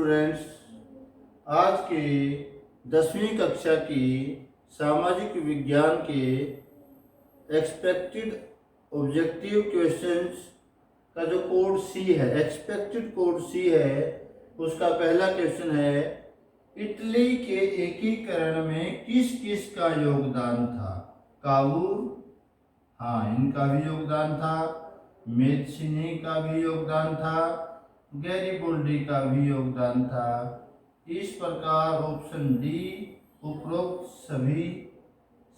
Students, आज के 10वीं कक्षा की सामाजिक विज्ञान के एक्सपेक्टेड ऑब्जेक्टिव क्वेश्चंस का जो कोड सी है, एक्सपेक्टेड कोड सी है, उसका पहला क्वेश्चन है, इटली के एकीकरण में किस किस का योगदान था? कावूर, हाँ, इनका भी योगदान था। मेदसिनी का भी योगदान था। गैरिबोल्डी का भी योगदान था। इस प्रकार ऑप्शन डी उपरोक्त सभी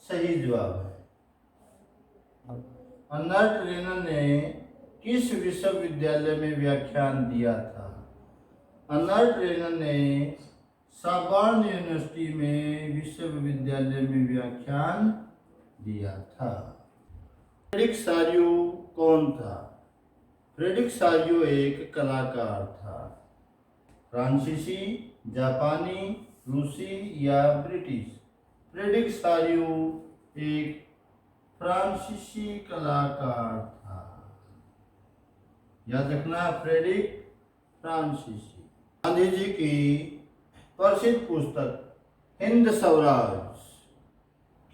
सही जवाब है। अर्नस्ट रेनन ने किस विश्वविद्यालय में व्याख्यान दिया था? अर्नस्ट रेनन ने सोर्बोन यूनिवर्सिटी में विश्वविद्यालय में व्याख्यान दिया था। फ्रेडरिक सारियो कौन था? फ्रेडरिक सारियो एक कलाकार था। फ्रांसीसी, जापानी, रूसी या ब्रिटिश? फ्रेडरिक सारियो एक फ्रांसीसी कलाकार था। याद रखना, फ्रेडरिक फ्रांसीसी। गांधी जी की प्रसिद्ध पुस्तक हिंद स्वराज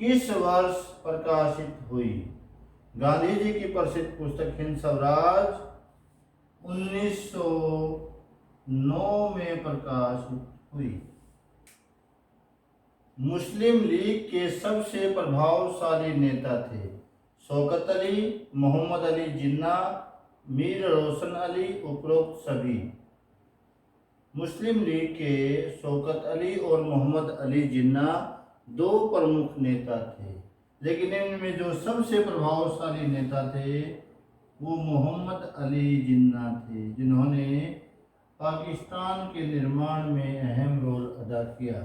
किस वर्ष प्रकाशित हुई? गांधी जी की प्रसिद्ध पुस्तक हिंद स्वराज 1909 में प्रकाशित हुई। मुस्लिम लीग के सबसे प्रभावशाली नेता थे? शौकत अली, मोहम्मद अली जिन्ना, मीर रोशन अली, उपरोक्त सभी? मुस्लिम लीग के शौकत अली और मोहम्मद अली जिन्ना दो प्रमुख नेता थे, लेकिन इनमें जो सबसे प्रभावशाली नेता थे वो मोहम्मद अली जिन्ना थे, जिन्होंने पाकिस्तान के निर्माण में अहम रोल अदा किया।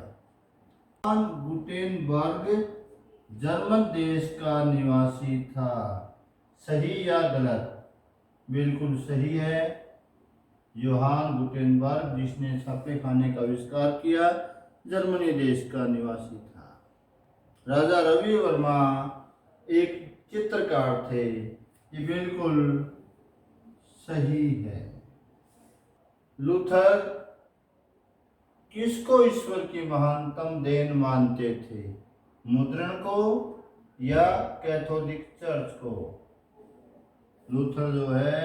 गुटेनबर्ग जर्मन देश का निवासी था। सही या गलत? बिल्कुल सही है। योहान गुटेनबर्ग, जिसने छापे खाने का आविष्कार किया, जर्मनी देश का निवासी था। राजा रवि वर्मा एक चित्रकार थे। ये बिल्कुल सही है। लूथर किसको ईश्वर की महानतम देन मानते थे? मुद्रण को या कैथोलिक चर्च को? लूथर जो है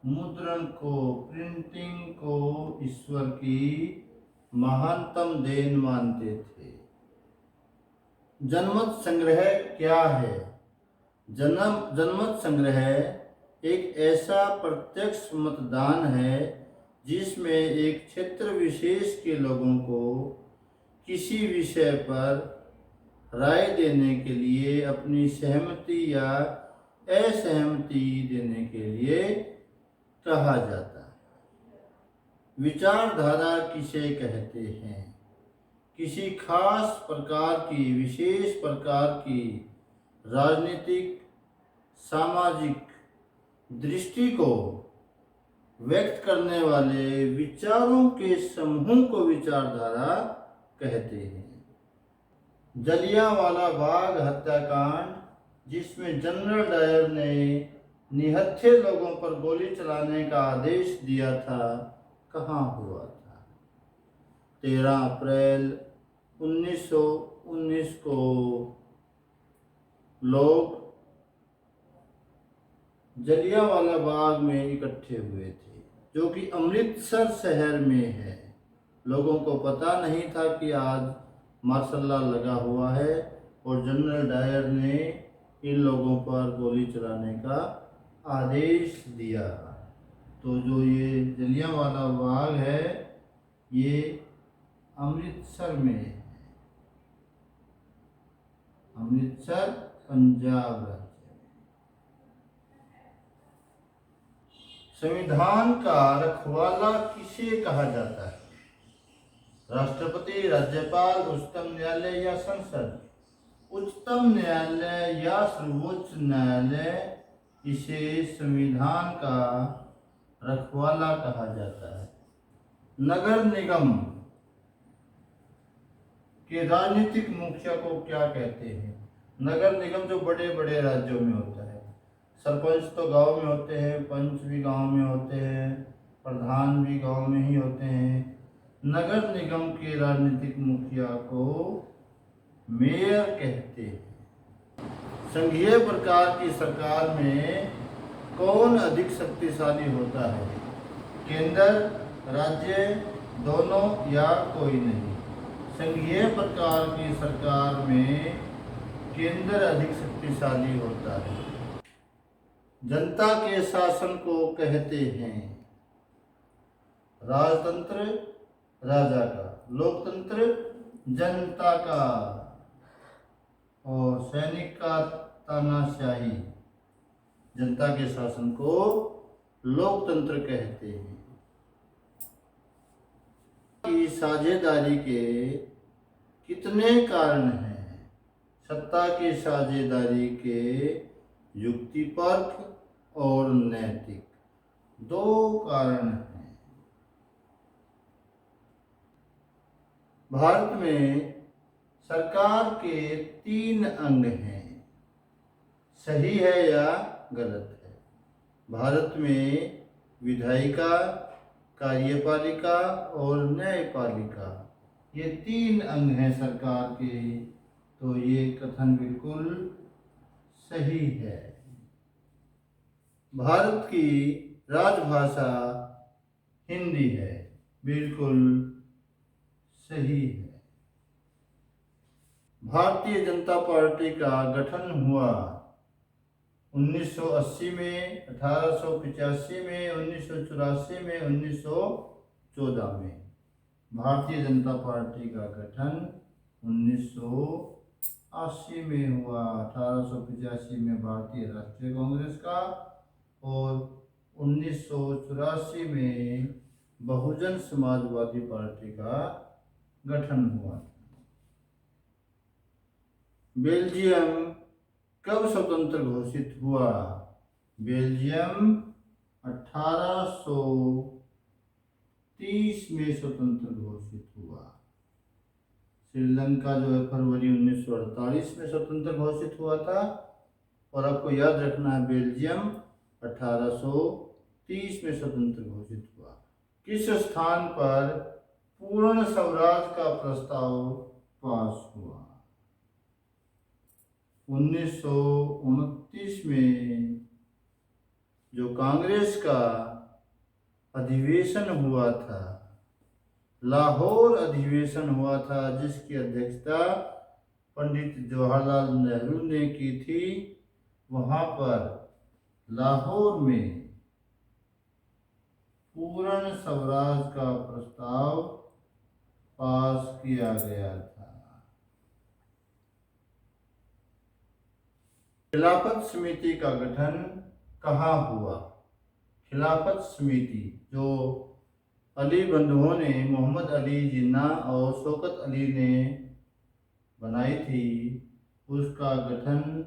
मुद्रण को, प्रिंटिंग को ईश्वर की महानतम देन मानते थे। जनमत संग्रह क्या है? जनमत संग्रह एक ऐसा प्रत्यक्ष मतदान है जिसमें एक क्षेत्र विशेष के लोगों को किसी विषय पर राय देने के लिए अपनी सहमति या असहमति देने के लिए कहा जाता है। विचारधारा किसे कहते हैं? किसी खास प्रकार की, विशेष प्रकार की राजनीतिक, सामाजिक दृष्टि को व्यक्त करने वाले विचारों के समूह को विचारधारा कहते हैं। जलियांवाला बाग हत्याकांड, जिसमें जनरल डायर ने निहत्थे लोगों पर गोली चलाने का आदेश दिया था, कहाँ हुआ था? 13 अप्रैल 1919 को लोग जलियांवाला बाग में इकट्ठे हुए थे, जो कि अमृतसर शहर में है। लोगों को पता नहीं था कि आज मार्शल लॉ लगा हुआ है और जनरल डायर ने इन लोगों पर गोली चलाने का आदेश दिया। तो जो ये जलियांवाला बाग है, ये अमृतसर में है। अमृतसर, पंजाब राज्य। संविधान का रखवाला किसे कहा जाता है? राष्ट्रपति, राज्यपाल, उच्चतम न्यायालय या संसद? उच्चतम न्यायालय या सर्वोच्च न्यायालय इसे संविधान का रखवाला कहा जाता है। नगर निगम के राजनीतिक मुखिया को क्या कहते हैं? नगर निगम जो बड़े बड़े राज्यों में होता है। सरपंच तो गांव में होते हैं, पंच भी गांव में होते हैं, प्रधान भी गांव में ही होते हैं, नगर निगम के राजनीतिक मुखिया को मेयर कहते हैं। संघीय प्रकार की सरकार में कौन अधिक शक्तिशाली होता है? केंद्र, राज्य, दोनों या कोई नहीं? संघीय प्रकार की सरकार में केंद्र अधिक शक्तिशाली होता है। जनता के शासन को कहते हैं राजतंत्र राजा का, लोकतंत्र जनता का, और सैनिक का तानाशाही। जनता के शासन को लोकतंत्र कहते हैं। की साझेदारी के कितने कारण हैं? सत्ता की साझेदारी के युक्तिपर्क और नैतिक, दो कारण हैं। भारत में सरकार के 3 अंग हैं, सही है या गलत है? भारत में विधायिका, कार्यपालिका और न्यायपालिका, ये 3 अंग हैं सरकार के, तो ये कथन बिल्कुल सही है। भारत की राजभाषा हिंदी है, बिल्कुल सही है। भारतीय जनता पार्टी का गठन हुआ 1980 में, 1885 में, 1984 में, 1914 में। भारतीय जनता पार्टी का गठन 1980 में हुआ, 1885 में भारतीय राष्ट्रीय कांग्रेस का, और 1984 में बहुजन समाजवादी पार्टी का गठन हुआ। बेल्जियम कब स्वतंत्र घोषित हुआ? बेल्जियम 1830 में स्वतंत्र घोषित हुआ। श्रीलंका जो है फरवरी 1948 में स्वतंत्र घोषित हुआ था। और आपको याद रखना है बेल्जियम 1830 में स्वतंत्र घोषित हुआ। किस स्थान पर पूर्ण स्वराज का प्रस्ताव पास हुआ? 1929 में जो कांग्रेस का अधिवेशन हुआ था, लाहौर अधिवेशन हुआ था, जिसकी अध्यक्षता पंडित जवाहरलाल नेहरू ने की थी, वहाँ पर लाहौर में पूर्ण स्वराज का प्रस्ताव पास किया गया था। खिलाफत समिति का गठन कहाँ हुआ? खिलाफत समिति जो अली बंधुओं ने, मोहम्मद अली जिन्ना और शौकत अली ने बनाई थी, उसका गठन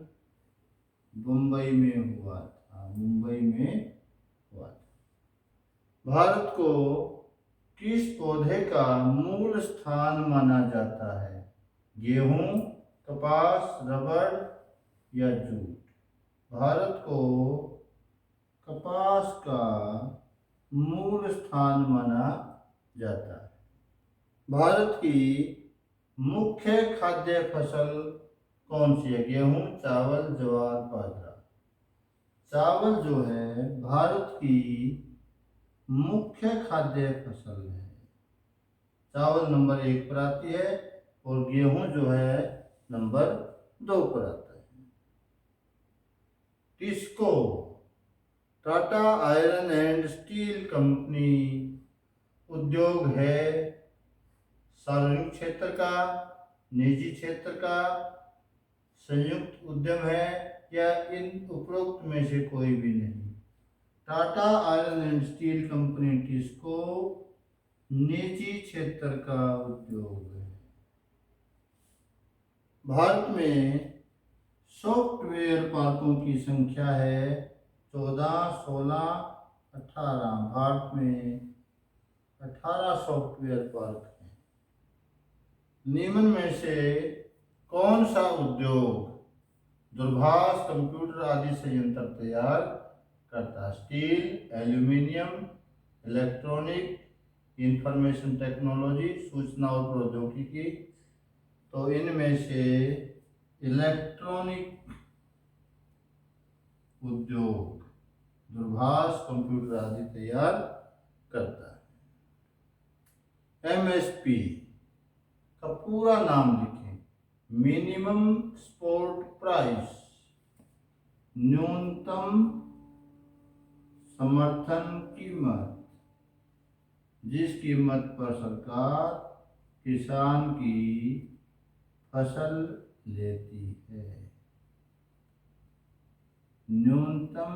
मुंबई में हुआ था। मुंबई में हुआ था। भारत को किस पौधे का मूल स्थान माना जाता है? गेहूं, कपास, रबड़ या जूट? भारत को कपास का मूल स्थान माना जाता है। भारत की मुख्य खाद्य फसल कौन सी है? गेहूं, चावल, ज्वार, बाजरा। चावल जो है भारत की मुख्य खाद्य फसल है। चावल नंबर 1 पर आती है और गेहूं जो है नंबर 2 पर आता है। TISCO Tata iron and steel company उद्योग है सार्वजनिक क्षेत्र का, निजी क्षेत्र का, संयुक्त उद्यम है, या इन उपरोक्त में से कोई भी नहीं? Tata iron and steel company TISCO निजी क्षेत्र का उद्योग है। भारत में सॉफ्टवेयर पार्कों की संख्या है 14, 16, 18। भारत में 18 सॉफ्टवेयर पार्क हैं। निम्न में से कौन सा उद्योग दूरभाष, कंप्यूटर आदि संयंत्र तैयार करता है? Steel, aluminium, electronic information technology, सूचना और प्रौद्योगिकी। तो इनमें से इलेक्ट्रॉनिक उद्योग दूरभाष, कंप्यूटर आदि तैयार करता है। एमएसपी का पूरा नाम लिखें, मिनिमम सपोर्ट प्राइस, न्यूनतम समर्थन कीमत, जिस कीमत पर सरकार किसान की फसल लेती है। न्यूनतम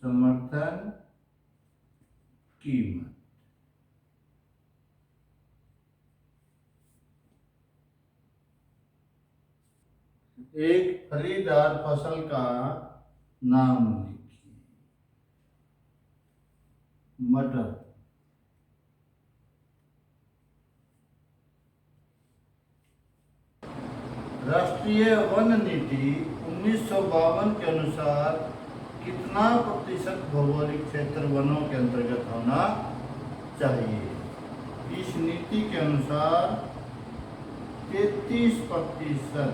समर्थन कीमत। एक फलीदार फसल का नाम लिखिए। मटर। राष्ट्रीय वन नीति 1952 के अनुसार कितना प्रतिशत भौगोलिक क्षेत्र वनों के अंतर्गत होना चाहिए? इस नीति के अनुसार 33%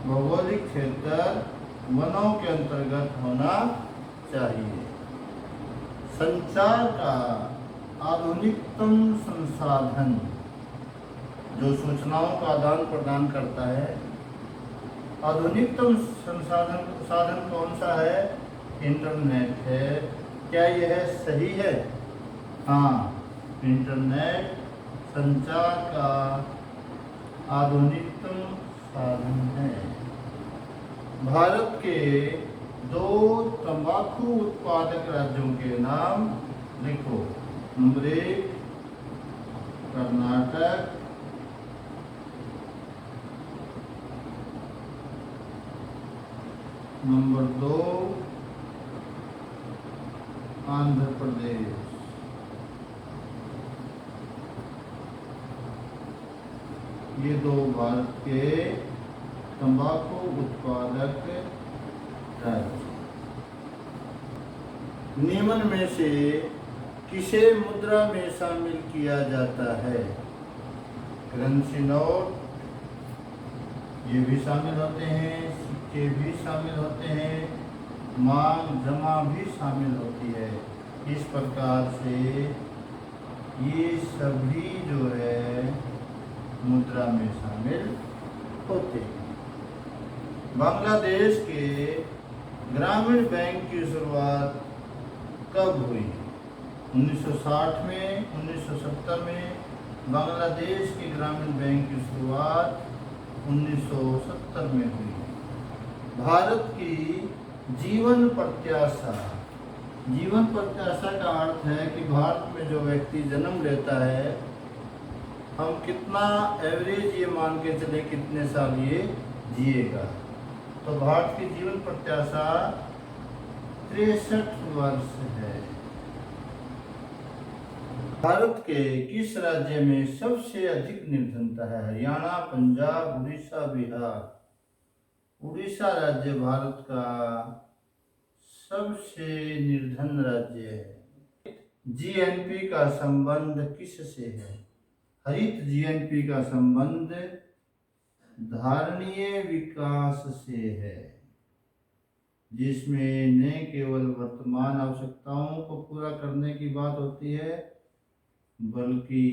भौगोलिक क्षेत्र वनों के अंतर्गत होना चाहिए। संचार का आधुनिकतम संसाधन जो सूचनाओं का आदान प्रदान करता है, आधुनिकतम साधन कौन सा है? इंटरनेट है। क्या यह सही है? हाँ, इंटरनेट संचार का आधुनिकतम साधन है। भारत के 2 तंबाकू उत्पादक राज्यों के नाम लिखो। Number 1 Karnataka, number 2 Andhra Pradesh. ये 2 भारत के तंबाकू उत्पादक राज्य। निम्न में से किसे मुद्रा में शामिल किया जाता है? करेंसी नोट, ये भी शामिल होते हैं, सिक्के भी शामिल होते हैं, मांग जमा भी शामिल होती है। इस प्रकार से ये सभी जो है मुद्रा में शामिल होते हैं। बांग्लादेश के ग्रामीण बैंक की शुरुआत कब हुई? 1960 में, 1970 में। बांग्लादेश के ग्रामीण बैंक की शुरुआत 1970 में हुई। भारत की जीवन प्रत्याशा। जीवन प्रत्याशा का अर्थ है कि भारत में जो व्यक्ति जन्म लेता है, हम कितना एवरेज ये मान के चले कितने साल ये जिएगा। तो भारत की जीवन प्रत्याशा 63 वर्ष है। भारत के किस राज्य में सबसे अधिक निर्धनता है? हरियाणा, पंजाब, उड़ीसा, बिहार। उड़ीसा राज्य भारत का सबसे निर्धन राज्य है। जीएनपी का संबंध किससे है? हरित जीएनपी का संबंध धारणीय विकास से है, जिसमें न केवल वर्तमान आवश्यकताओं को पूरा करने की बात होती है, बल्कि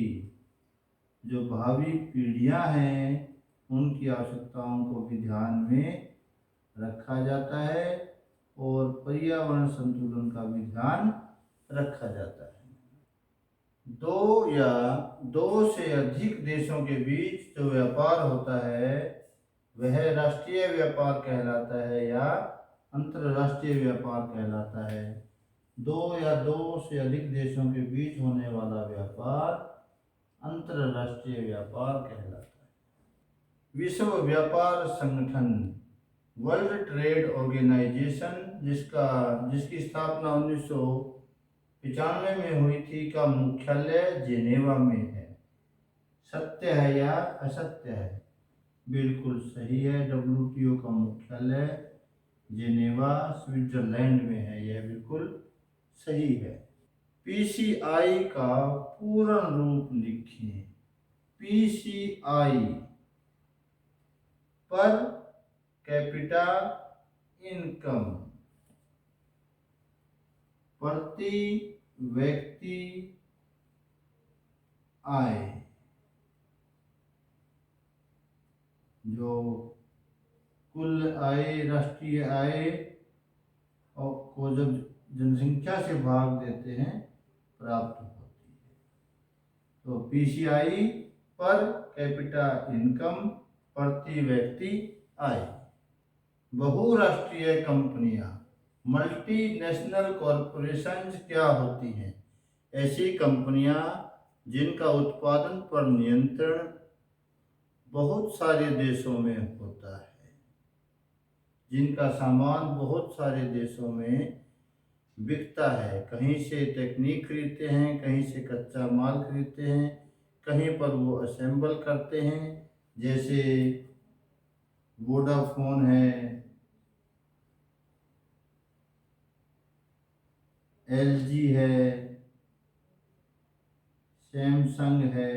जो भावी पीढ़ियां हैं उनकी आवश्यकताओं को भी ध्यान में रखा जाता है और पर्यावरण संतुलन का भी ध्यान रखा जाता है। 2 या 2 से अधिक देशों के बीच जो व्यापार होता है वह राष्ट्रीय व्यापार कहलाता है या अंतर्राष्ट्रीय व्यापार कहलाता है। 2 या 2 से अधिक देशों के बीच होने वाला व्यापार अंतर्राष्ट्रीय व्यापार कहलाता है। विश्व व्यापार संगठन, वर्ल्ड ट्रेड ऑर्गेनाइजेशन, जिसकी स्थापना 1995 में हुई थी, का मुख्यालय जेनेवा में है। सत्य है या असत्य है? बिल्कुल सही है। WTO का मुख्यालय जेनेवा, स्विट्जरलैंड में है। यह बिल्कुल सही है। पीसीआई का पूर्ण रूप लिखें। पीसीआई पर कैपिटा इनकम, प्रति व्यक्ति आय। जो कुल आय, राष्ट्रीय आय और को जब जनसंख्या से भाग देते हैं प्राप्त होती है। तो पीसीआई पर कैपिटा इनकम, प्रति व्यक्ति आय। बहुराष्ट्रीय कंपनियां, मल्टीनेशनल कॉरपोरेशंस क्या होती हैं? ऐसी कंपनियां जिनका उत्पादन पर नियंत्रण बहुत सारे देशों में होता है, जिनका सामान बहुत सारे देशों में बिकता है। कहीं से टेक्निक खरीदते हैं, कहीं से कच्चा माल खरीदते हैं, कहीं पर वो असेंबल करते हैं। जैसे वोडाफोन है, एलजी है, सैमसंग है,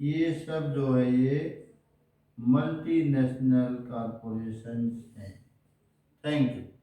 ये सब जो है ये मल्टीनेशनल कॉरपोरेशंस हैं। Thank you.